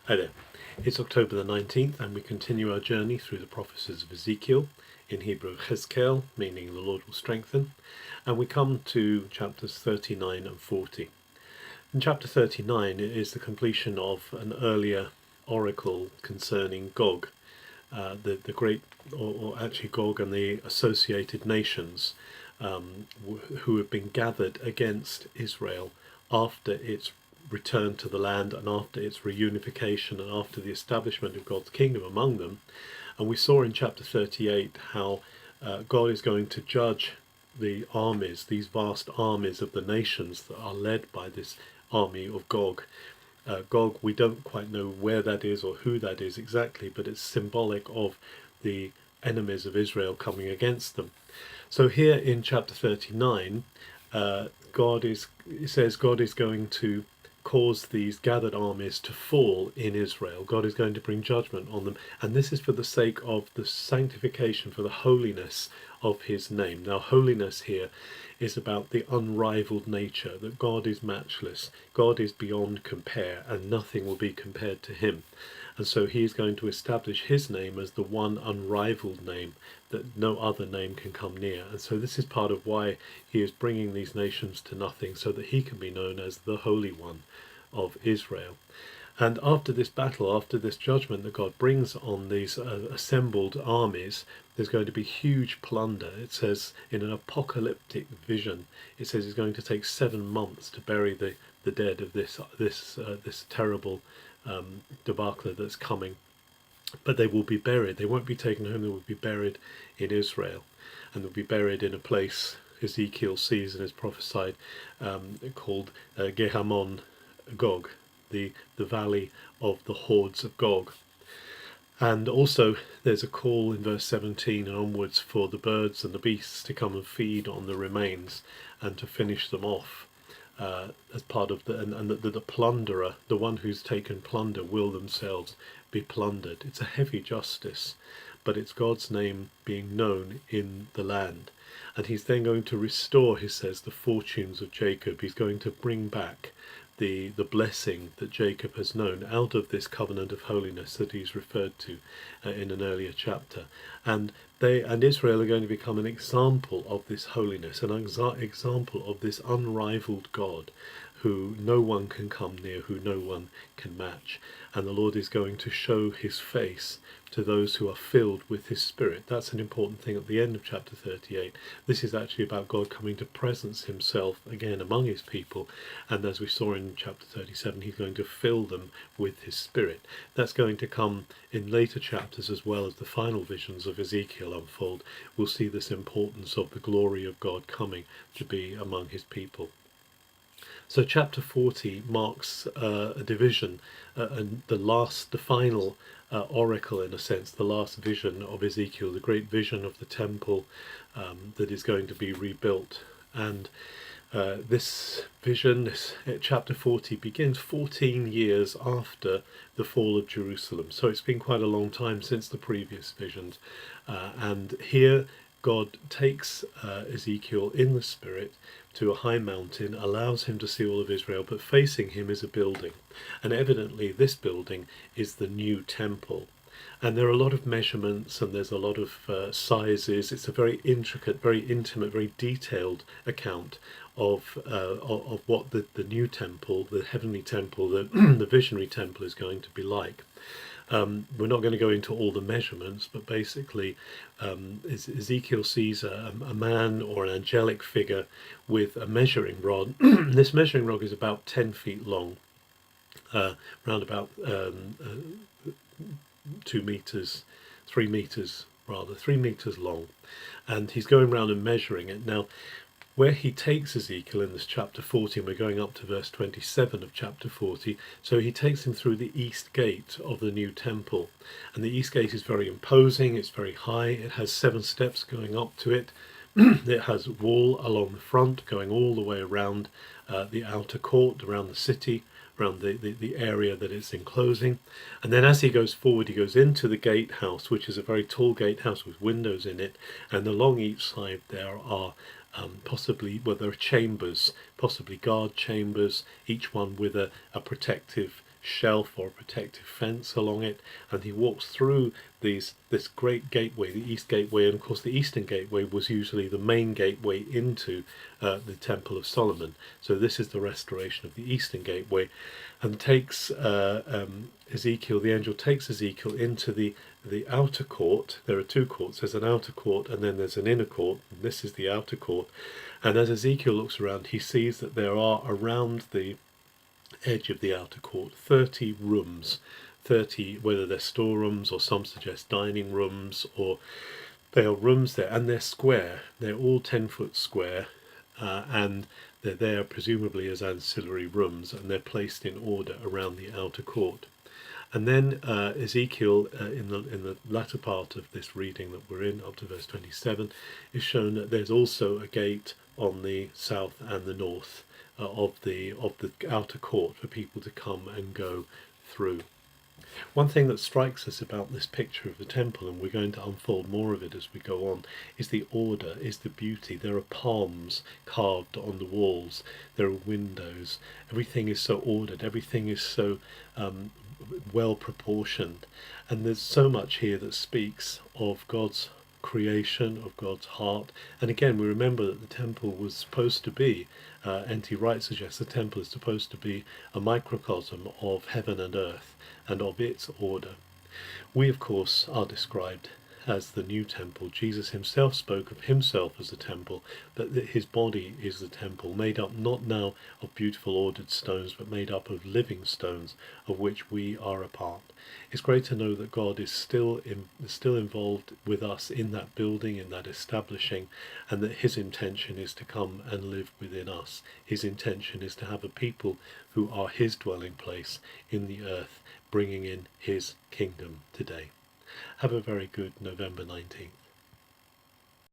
Hi there. It's October the 19th, and we continue our journey through the prophecies of Ezekiel, in Hebrew Ezekiel, meaning the Lord will strengthen, and we come to chapters 39 and 40. In chapter 39 it is the completion of an earlier oracle concerning Gog, the great, or actually Gog and the associated nations who have been gathered against Israel after its return to the land and after its reunification and after the establishment of God's kingdom among them. And we saw in chapter 38 how God is going to judge the armies, these vast armies of the nations that are led by this army of Gog. Gog, we don't quite know where that is or who that is exactly, but it's symbolic of the enemies of Israel coming against them. So here in chapter 39, it says God is going to cause these gathered armies to fall in Israel. God is going to bring judgment on them, and this is for the sake of the sanctification, for the holiness of his name. Now, holiness here is about the unrivaled nature, that God is matchless, God is beyond compare, and nothing will be compared to him. And so he is going to establish his name as the one unrivaled name that no other name can come near. And so this is part of why he is bringing these nations to nothing, so that he can be known as the Holy One of Israel. And after this battle, after this judgment that God brings on these assembled armies, there's going to be huge plunder. It says in an apocalyptic vision, it says it's going to take 7 months to bury the dead of this terrible debacle that's coming. But they will be buried. They won't be taken home. They will be buried in Israel, and they'll be buried in a place Ezekiel sees and is prophesied called Gehamon Gog, the valley of the hordes of Gog. And also there's a call in verse 17 and onwards for the birds and the beasts to come and feed on the remains and to finish them off. As part of the plunderer, the one who's taken plunder, will themselves be plundered. It's a heavy justice, but it's God's name being known in the land. And he's then going to restore, he says, the fortunes of Jacob. He's going to bring back the blessing that Jacob has known out of this covenant of holiness that he's referred to in an earlier chapter. And Israel are going to become an example of this holiness, an example of this unrivaled God who no one can come near, who no one can match. And the Lord is going to show his face to those who are filled with his spirit. That's an important thing at the end of chapter 38. This is actually about God coming to presence himself again among his people, and as we saw in chapter 37, he's going to fill them with his spirit. That's going to come in later chapters as well as the final visions of Ezekiel unfold. We'll see this importance of the glory of God coming to be among his people. So chapter 40 marks a division, and the final oracle, in a sense, the last vision of Ezekiel, the great vision of the temple that is going to be rebuilt. And this vision, chapter 40, begins 14 years after the fall of Jerusalem. So it's been quite a long time since the previous visions. And here God takes Ezekiel in the spirit to a high mountain, allows him to see all of Israel, but facing him is a building. And evidently this building is the new temple. And there are a lot of measurements and there's a lot of sizes. It's a very intricate, very intimate, very detailed account of what the new temple, the heavenly temple, the visionary temple is going to be like. We're not going to go into all the measurements, but basically Ezekiel sees a man or an angelic figure with a measuring rod. This measuring rod is about 10 feet long, around about 2 meters, 3 meters rather, 3 meters long, and he's going around and measuring it. Now, where he takes Ezekiel in this chapter 40, and we're going up to verse 27 of chapter 40, so he takes him through the east gate of the new temple. And the east gate is very imposing, it's very high, it has 7 steps going up to it. It has a wall along the front going all the way around the outer court, around the city, around the area that it's enclosing. And then as he goes forward, he goes into the gatehouse, which is a very tall gatehouse with windows in it, and along each side there are there are chambers, possibly guard chambers, each one with a protective shelf or a protective fence along it, and he walks through this great gateway, the East Gateway, and of course the Eastern Gateway was usually the main gateway into the Temple of Solomon. So this is the restoration of the Eastern Gateway, and takes Ezekiel, the angel takes Ezekiel into the outer court. There are two courts. There's an outer court and then there's an inner court. And this is the outer court. And as Ezekiel looks around, he sees that there are around the edge of the outer court 30 rooms. 30, whether they're storerooms or some suggest dining rooms, or they are rooms there, and they're square. They're all 10-foot square, and they're there presumably as ancillary rooms, and they're placed in order around the outer court. And then Ezekiel, in the latter part of this reading that we're in, up to verse 27, is shown that there's also a gate on the south and the north of the outer court for people to come and go through. One thing that strikes us about this picture of the temple, and we're going to unfold more of it as we go on, is the order, is the beauty. There are palms carved on the walls, there are windows, everything is so ordered, everything is so well proportioned, and there's so much here that speaks of God's creation, of God's heart. And again, we remember that the temple was supposed to be, N.T. Wright suggests the temple is supposed to be a microcosm of heaven and earth and of its order. We, of course, are described as the new temple. Jesus himself spoke of himself as a temple, that his body is the temple, made up not now of beautiful ordered stones, but made up of living stones, of which we are a part. It's great to know that God is still involved with us in that building, in that establishing, and that his intention is to come and live within us. His intention is to have a people who are his dwelling place in the earth, bringing in his kingdom today. Have a very good November 19th.